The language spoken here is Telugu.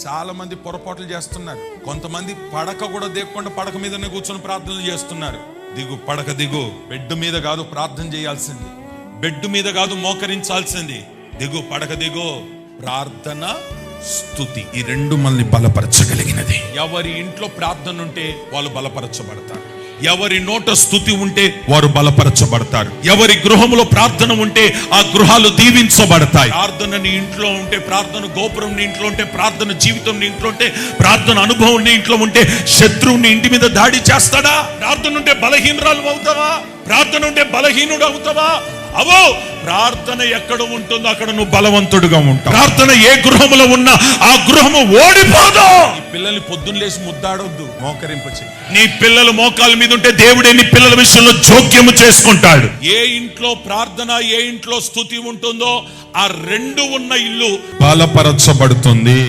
చాలా మంది పొరపాట్లు చేస్తున్నారు. కొంతమంది పడక కూడా దిగకుండా పడక మీదనే కూర్చొని ప్రార్థనలు చేస్తున్నారు. దిగు, పడక దిగు. బెడ్ మీద కాదు ప్రార్థన చేయాల్సింది, బెడ్ మీద కాదు మోకరించాల్సింది. దిగు, పడక దిగు. ప్రార్థన, స్తుతి, ఈ రెండు మనల్ని బలపరచగలిగినది. ఎవరి ఇంట్లో ప్రార్థన ఉంటే వాళ్ళు బలపరచబడతారు. ఎవరి నోట స్తుతి ఉంటే వారు బలపరచబడతారు. ఎవరి గృహంలో ప్రార్థన ఉంటే ఆ గృహాలు దీవించబడతాయి. ప్రార్థన నీ ఇంట్లో ఉంటే, ప్రార్థన గోపురం నీ ఇంట్లో ఉంటే, ప్రార్థన జీవితం నీ ఇంట్లో ఉంటే, ప్రార్థన అనుభవం నీ ఇంట్లో ఉంటే శత్రువు నీ ఇంటి మీద దాడి చేస్తాడా? ప్రార్థన ఉంటే బలహీనరాలు అవుతావా? ప్రార్థన ఉంటే బలహీనుడు అవుతావా? అవో, ప్రార్థన ఎక్కడ ఉంటుందో అక్కడ నువ్వు బలవంతుడుగా ఉంటావు. ప్రార్థన ఏ గృహంలో ఉన్నా ఆ గృహము ఓడిపోదు. నీ పిల్లల్ని పొద్దున్న లేసి ముద్దాడొద్దు, మోకరింపచే. నీ పిల్లలు మోకాల మీద ఉంటే దేవుడే నీ పిల్లల విషయంలో జోక్యము చేసుకుంటాడు. ఏ ఇంట్లో ప్రార్థన, ఏ ఇంట్లో స్తుతి ఉంటుందో ఆ రెండు ఉన్న ఇల్లు బలపరచబడుతుంది.